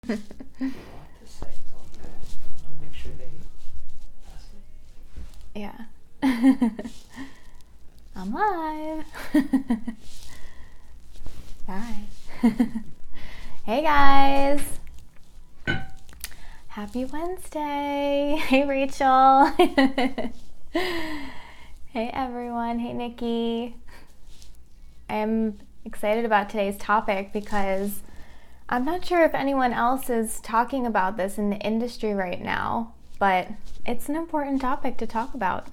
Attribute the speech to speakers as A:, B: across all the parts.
A: The site's all good. I want to make sure they pass it.
B: Yeah. I'm live. Bye. Hey guys. Happy Wednesday. Hey Rachel. Hey everyone. Hey Nikki. I am excited about today's topic because I'm not sure if anyone else is talking about this in the industry right now, but it's an important topic to talk about.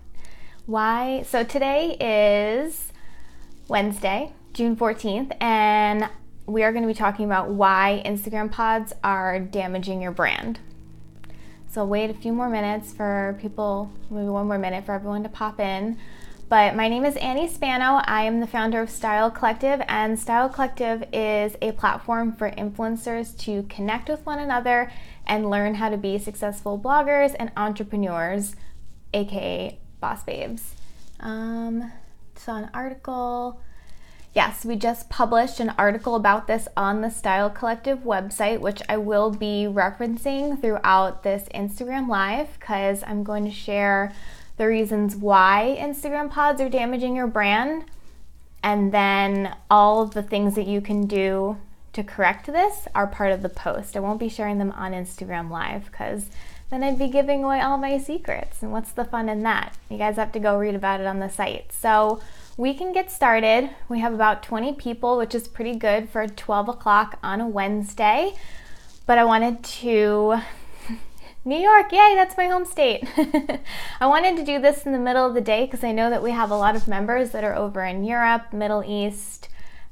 B: Why? So today is Wednesday, June 14th, and we are going to be talking about why Instagram pods are damaging your brand. So I'll wait a few more minutes for people, maybe one more minute for everyone to pop in. But my name is Annie Spano. I am the founder of Style Collective, and Style Collective is a platform for influencers to connect with one another and learn how to be successful bloggers and entrepreneurs, aka boss babes. Saw an article. Yes, we just published an article about this on the Style Collective website, which I will be referencing throughout this Instagram Live because I'm going to share the reasons why Instagram pods are damaging your brand and then all the things that you can do to correct this are part of the post. I won't be sharing them on Instagram Live because then I'd be giving away all my secrets, and what's the fun in that? You guys have to go read about it on the site. So we can get started. We have about 20 people, which is pretty good for 12 o'clock on a Wednesday. But I wanted to... New York, yay, that's my home state. I wanted to do this in the middle of the day because I know that we have a lot of members that are over in Europe, Middle East,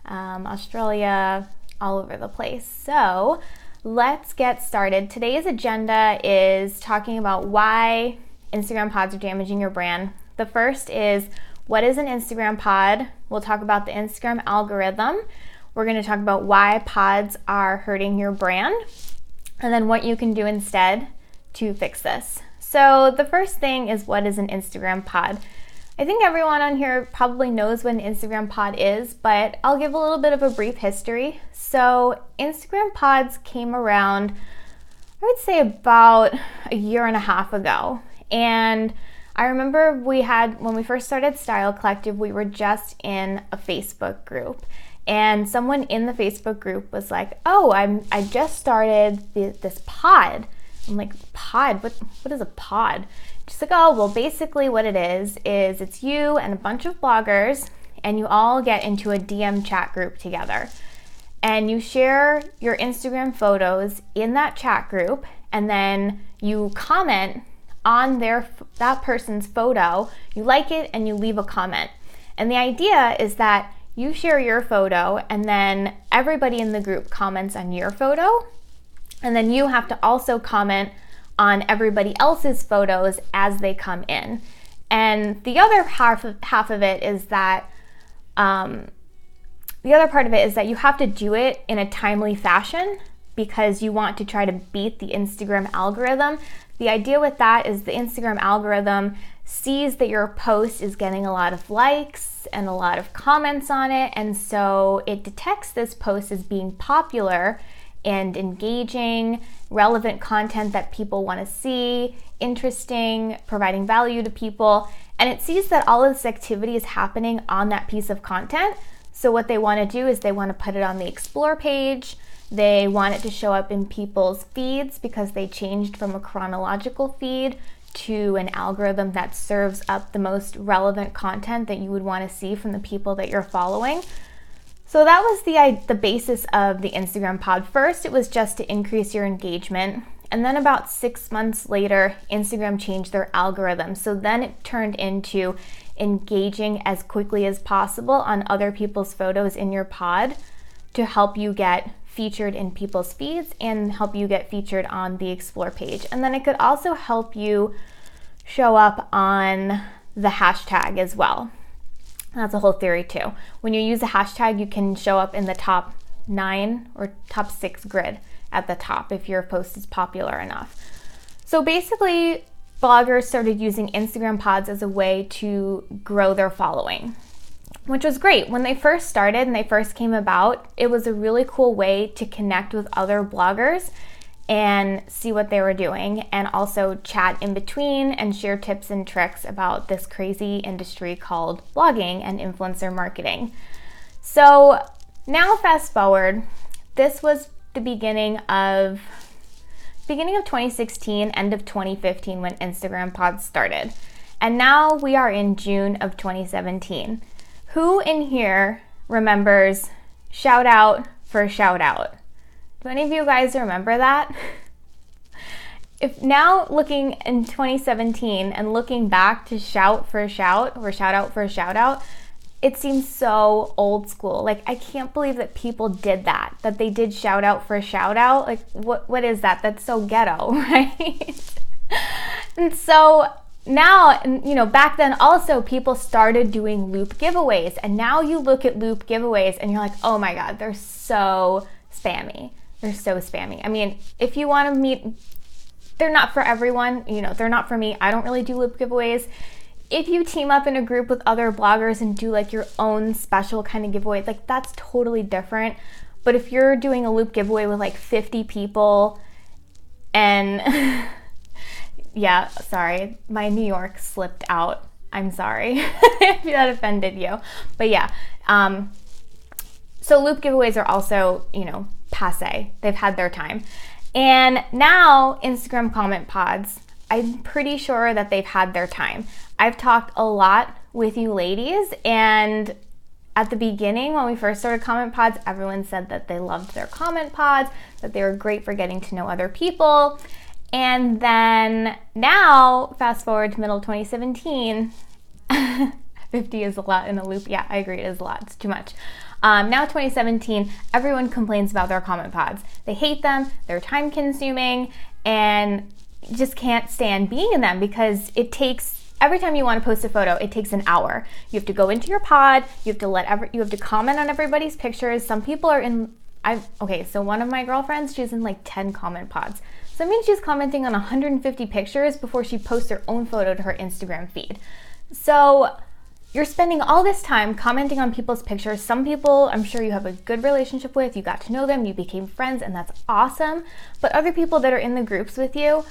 B: Australia, all over the place. So let's get started. Today's agenda is talking about why Instagram pods are damaging your brand. The first is, what is an Instagram pod? We'll talk about the Instagram algorithm. We're going to talk about why pods are hurting your brand, and then what you can do instead to fix this. So the first thing is, what is an Instagram pod? I think everyone on here probably knows what an Instagram pod is, but I'll give a little bit of a brief history. So Instagram pods came around, I would say about a year and a half ago. And I remember when we first started Style Collective, we were just in a Facebook group. And someone in the Facebook group was like, oh, I just started this pod. I'm like, pod? What is a pod? She's like, oh, well, basically what it is it's you and a bunch of bloggers, and you all get into a DM chat group together. And you share your Instagram photos in that chat group, and then you comment on that person's photo. You like it, and you leave a comment. And the idea is that you share your photo, and then everybody in the group comments on your photo. And then you have to also comment on everybody else's photos as they come in. And the other half of it is that, the other part of it is that you have to do it in a timely fashion because you want to try to beat the Instagram algorithm. The idea with that is the Instagram algorithm sees that your post is getting a lot of likes and a lot of comments on it, and so it detects this post as being popular and engaging, relevant content that people want to see, interesting, providing value to people. And it sees that all of this activity is happening on that piece of content. So what they want to do is they want to put it on the Explore page. They want it to show up in people's feeds because they changed from a chronological feed to an algorithm that serves up the most relevant content that you would want to see from the people that you're following. So that was the basis of the Instagram pod. First, it was just to increase your engagement. And then about 6 months later, Instagram changed their algorithm. So then it turned into engaging as quickly as possible on other people's photos in your pod to help you get featured in people's feeds and help you get featured on the Explore page. And then it could also help you show up on the hashtag as well. That's a whole theory too. When you use a hashtag, you can show up in the top 9 or top 6 grid at the top if your post is popular enough. So basically, bloggers started using Instagram pods as a way to grow their following, which was great. When they first started and they first came about, it was a really cool way to connect with other bloggers and see what they were doing, and also chat in between and share tips and tricks about this crazy industry called blogging and influencer marketing. So now fast forward, this was the beginning of 2016, end of 2015 when Instagram Pods started. And now we are in June of 2017. Who in here remembers shout out for shout out? Do any of you guys remember that? If now looking in 2017 and looking back to shout for shout or shout out for shout out, it seems so old school. Like, I can't believe that people did that they did shout out for shout out. Like, what is that? That's so ghetto, right? And so now, you know, back then also people started doing loop giveaways, and now you look at loop giveaways and you're like, oh my God, they're so spammy. They're so spammy. I mean, if you want to meet, they're not for everyone, you know, they're not for me. I don't really do loop giveaways. If you team up in a group with other bloggers and do like your own special kind of giveaway, like that's totally different. But if you're doing a loop giveaway with like 50 people and yeah, sorry, my New York slipped out. I'm sorry if that offended you. But yeah, so loop giveaways are also, you know, passe. They've had their time. And now Instagram comment pods, I'm pretty sure that they've had their time. I've talked a lot with you ladies, and at the beginning when we first started comment pods, everyone said that they loved their comment pods, that they were great for getting to know other people. And then now, fast forward to middle of 2017, 50 is a lot in a loop. Yeah, I agree, it is a lot. It's too much. Now 2017, everyone complains about their comment pods. They hate them, they're time consuming, and just can't stand being in them because it takes, every time you want to post a photo, it takes an hour. You have to go into your pod, you have to comment on everybody's pictures. Some people are in, so one of my girlfriends, she's in like 10 comment pods. So that means she's commenting on 150 pictures before she posts her own photo to her Instagram feed. So you're spending all this time commenting on people's pictures. Some people, I'm sure you have a good relationship with, you got to know them, you became friends, and that's awesome. But other people that are in the groups with you,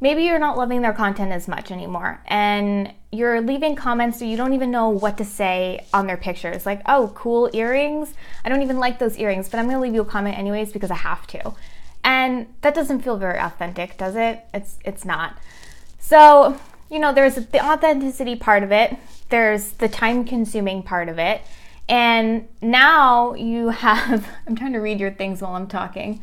B: maybe you're not loving their content as much anymore, and you're leaving comments so you don't even know what to say on their pictures. Like, oh, cool earrings. I don't even like those earrings, but I'm gonna leave you a comment anyways because I have to. And that doesn't feel very authentic, does it? It's not. So, you know, there's the authenticity part of it. There's the time-consuming part of it. And now you have, I'm trying to read your things while I'm talking.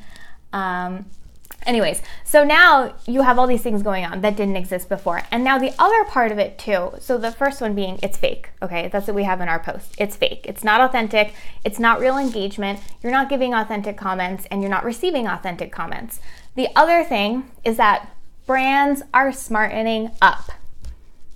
B: Anyways, so now you have all these things going on that didn't exist before. And now the other part of it too, so the first one being it's fake, okay? That's what we have in our post. It's fake. It's not authentic. It's not real engagement. You're not giving authentic comments and you're not receiving authentic comments. The other thing is that brands are smartening up,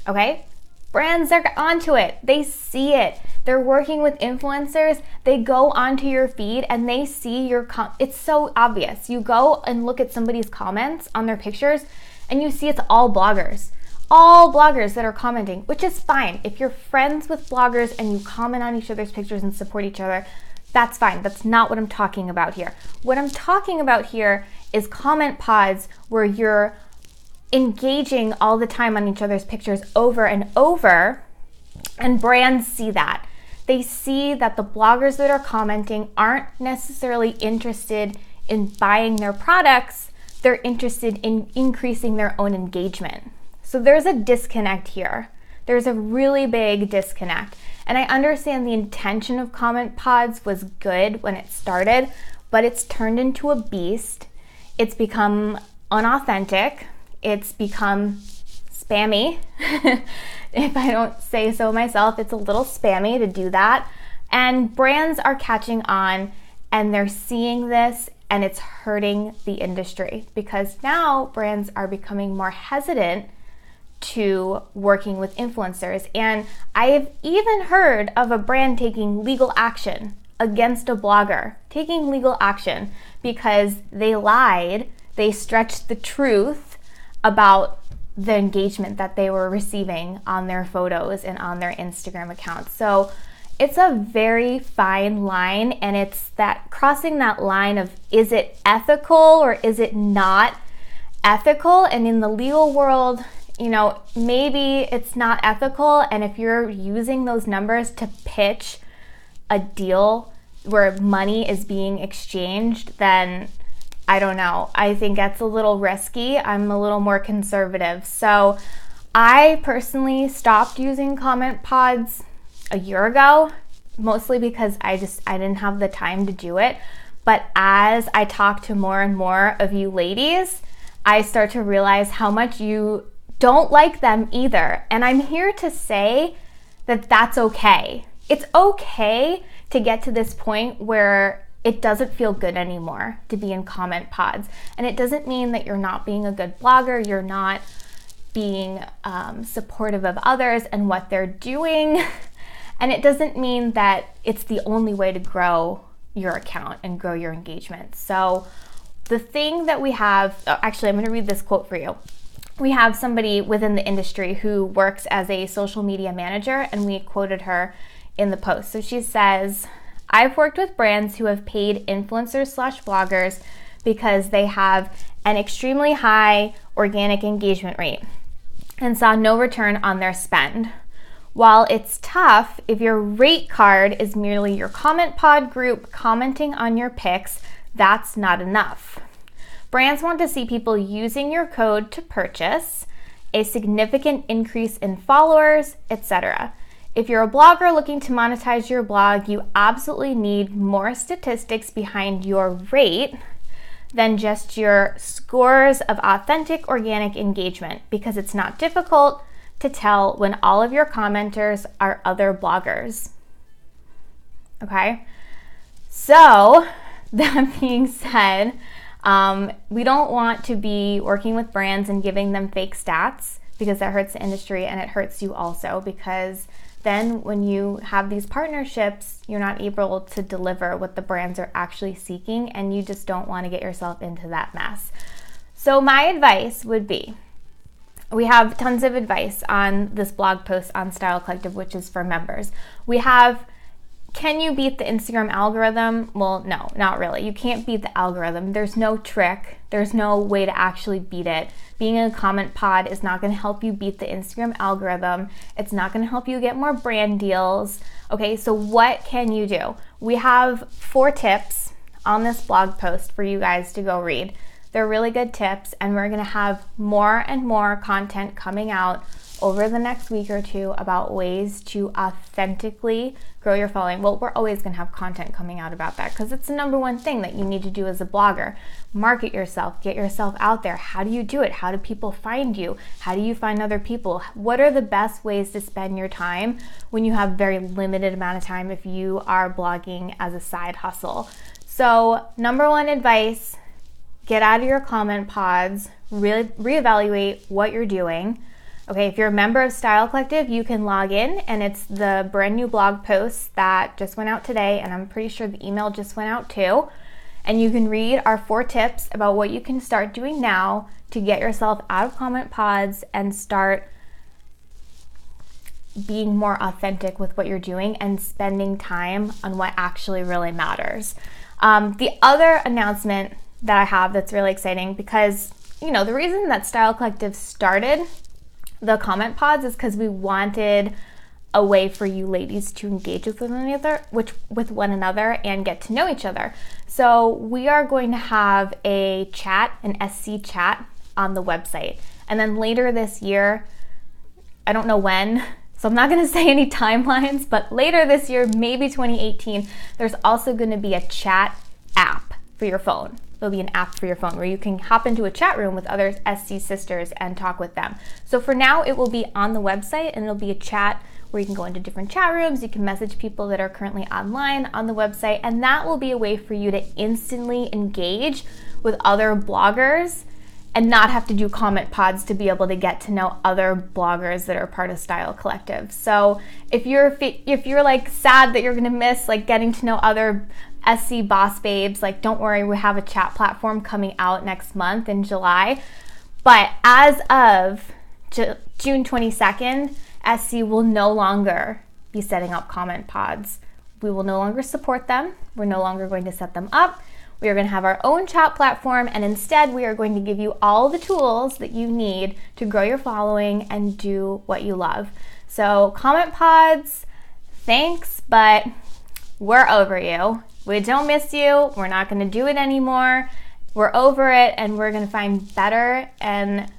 B: okay? Brands are onto it. They see it. They're working with influencers. They go onto your feed and they see your it's so obvious. You go and look at somebody's comments on their pictures and you see it's all bloggers that are commenting, which is fine. If you're friends with bloggers and you comment on each other's pictures and support each other, that's fine. That's not what I'm talking about here. What I'm talking about here is comment pods where you're engaging all the time on each other's pictures over and over, and brands see that. They see that the bloggers that are commenting aren't necessarily interested in buying their products, they're interested in increasing their own engagement. So there's a disconnect here. There's a really big disconnect. And I understand the intention of comment pods was good when it started, but it's turned into a beast. It's become unauthentic. It's become spammy. If I don't say so myself, it's a little spammy to do that. And brands are catching on and they're seeing this, and it's hurting the industry because now brands are becoming more hesitant to working with influencers. And I've even heard of a brand taking legal action against a blogger, taking legal action because they lied, they stretched the truth about the engagement that they were receiving on their photos and on their Instagram accounts. So it's a very fine line, and it's that crossing that line of, is it ethical or is it not ethical? And in the legal world, maybe it's not ethical, and if you're using those numbers to pitch a deal where money is being exchanged, then I don't know. I think that's a little risky. I'm a little more conservative. So I personally stopped using comment pods a year ago, mostly because I didn't have the time to do it. But as I talk to more and more of you ladies, I start to realize how much you don't like them either. And I'm here to say that that's okay. It's okay to get to this point where it doesn't feel good anymore to be in comment pods. And it doesn't mean that you're not being a good blogger, you're not being supportive of others and what they're doing. And it doesn't mean that it's the only way to grow your account and grow your engagement. So the thing that we have, actually, I'm going to read this quote for you. We have somebody within the industry who works as a social media manager, and we quoted her in the post. So she says, I've worked with brands who have paid influencers/bloggers because they have an extremely high organic engagement rate and saw no return on their spend. While it's tough, if your rate card is merely your comment pod group commenting on your pics, that's not enough. Brands want to see people using your code to purchase, a significant increase in followers, etc. If you're a blogger looking to monetize your blog, you absolutely need more statistics behind your rate than just your scores of authentic organic engagement, because it's not difficult to tell when all of your commenters are other bloggers. Okay? So, that being said, we don't want to be working with brands and giving them fake stats, because that hurts the industry and it hurts you also, because then when you have these partnerships, you're not able to deliver what the brands are actually seeking, and you just don't want to get yourself into that mess. So my advice would be, we have tons of advice on this blog post on Style Collective, which is for members. We have, can you beat the Instagram algorithm? Well, no, not really. You can't beat the algorithm. There's no trick. There's no way to actually beat it. Being in a comment pod is not going to help you beat the Instagram algorithm. It's not going to help you get more brand deals. Okay, so what can you do? We have 4 tips on this blog post for you guys to go read. They're really good tips, and we're going to have more and more content coming out over the next week or two about ways to authentically grow your following. Well, we're always going to have content coming out about that, because it's the number one thing that you need to do as a blogger. Market yourself, get yourself out there. How do you do it? How do people find you? How do you find other people? What are the best ways to spend your time when you have very limited amount of time if you are blogging as a side hustle? So, number one advice, get out of your comment pods, reevaluate what you're doing. Okay, if you're a member of Style Collective, you can log in, and it's the brand new blog post that just went out today, and I'm pretty sure the email just went out too. And you can read our 4 tips about what you can start doing now to get yourself out of comment pods and start being more authentic with what you're doing and spending time on what actually really matters. The other announcement that I have that's really exciting, because, the reason that Style Collective started the comment pods is because we wanted a way for you ladies to engage with one another and get to know each other. So we are going to have a chat, an SC chat on the website. And then later this year, I don't know when, so I'm not going to say any timelines, but later this year, maybe 2018, there's also going to be a chat app for your phone. There'll be an app for your phone where you can hop into a chat room with other SC sisters and talk with them. So for now, it will be on the website, and it'll be a chat where you can go into different chat rooms. You can message people that are currently online on the website, and that will be a way for you to instantly engage with other bloggers and not have to do comment pods to be able to get to know other bloggers that are part of Style Collective. So if you're like sad that you're gonna miss like getting to know other SC boss babes, like, don't worry, we have a chat platform coming out next month in July. But as of June 22nd, SC will no longer be setting up comment pods. We will no longer support them. We're no longer going to set them up. We are going to have our own chat platform, and instead we are going to give you all the tools that you need to grow your following and do what you love. So comment pods, thanks, but we're over you. We don't miss you. We're not going to do it anymore. We're over it, and we're going to find better and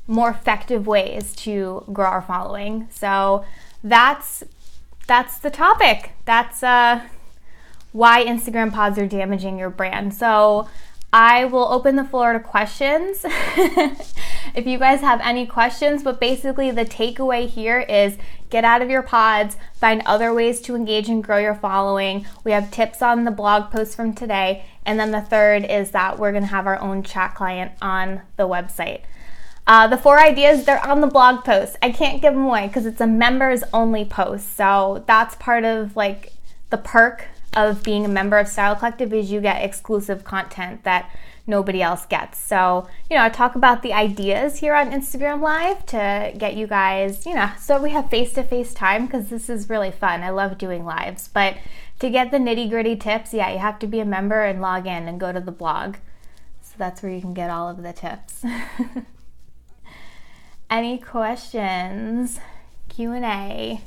B: more effective ways to grow our following. So that's the topic. That's why Instagram pods are damaging your brand. So I will open the floor to questions if you guys have any questions, but basically the takeaway here is get out of your pods, find other ways to engage and grow your following. We have tips on the blog post from today, and then the third is that we're gonna have our own chat client on the website. The 4 ideas, they're on the blog post. I can't give them away because it's a members only post. So that's part of like the perk of being a member of Style Collective is you get exclusive content that nobody else gets. So, I talk about the ideas here on Instagram Live to get you guys, so we have face-to-face time because this is really fun. I love doing lives. But to get the nitty-gritty tips, you have to be a member and log in and go to the blog. So that's where you can get all of the tips. Any questions? Q&A.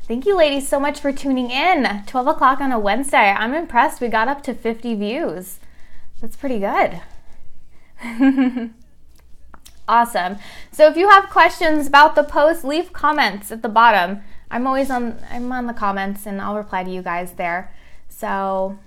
B: Thank you ladies so much for tuning in. 12 o'clock on a Wednesday. I'm impressed we got up to 50 views. That's pretty good. Awesome. So if you have questions about the post, leave comments at the bottom. I'm on the comments and I'll reply to you guys there. So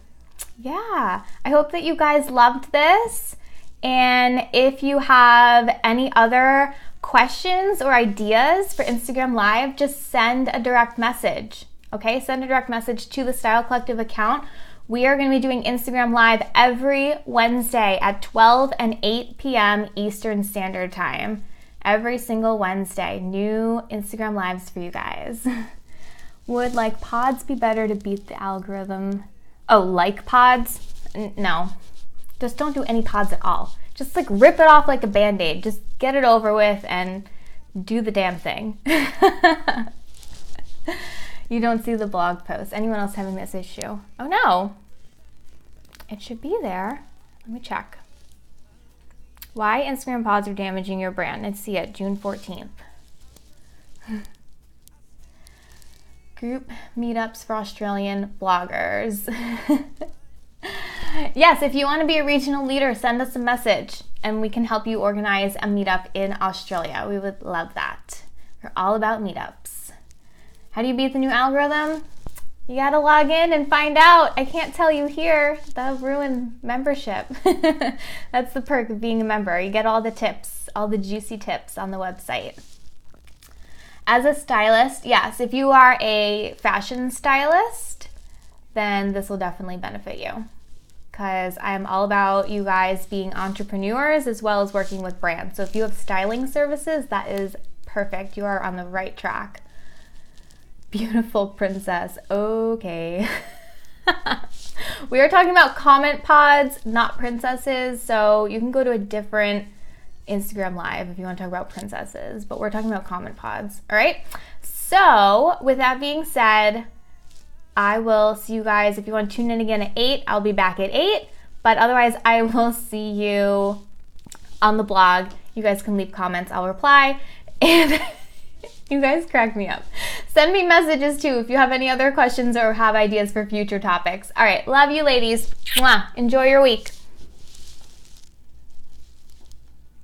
B: yeah, I hope that you guys loved this. And if you have any other questions or ideas for Instagram Live, just send a direct message. Okay, send a direct message to the Style Collective account. We are going to be doing Instagram Live every Wednesday at 12 and 8 p.m. Eastern Standard Time. Every single Wednesday, new Instagram Lives for you guys. Would like pods be better to beat the algorithm? Oh, like pods? No. Just don't do any pods at all. Just like rip it off like a band-aid. Just get it over with and do the damn thing. You don't see the blog post. Anyone else having this issue? Oh no. It should be there. Let me check. Why Instagram pods are damaging your brand. Let's see it, June 14th. Group meetups for Australian bloggers. Yes, if you want to be a regional leader, send us a message and we can help you organize a meetup in Australia. We would love that. We're all about meetups. How do you beat the new algorithm? You gotta log in and find out. I can't tell you here. That'll ruin membership. That's the perk of being a member. You get all the tips, all the juicy tips on the website. As a stylist, yes, if you are a fashion stylist, then this will definitely benefit you. Because I'm all about you guys being entrepreneurs as well as working with brands. So if you have styling services, that is perfect. You are on the right track. Beautiful princess. Okay. We are talking about comment pods, not princesses. So you can go to a different Instagram Live if you want to talk about princesses. But we're talking about comment pods. All right. So with that being said, I will see you guys. If you want to tune in again at 8, I'll be back at 8. But otherwise, I will see you on the blog. You guys can leave comments. I'll reply. And you guys crack me up. Send me messages too if you have any other questions or have ideas for future topics. All right. Love you, ladies. Mwah. Enjoy your week.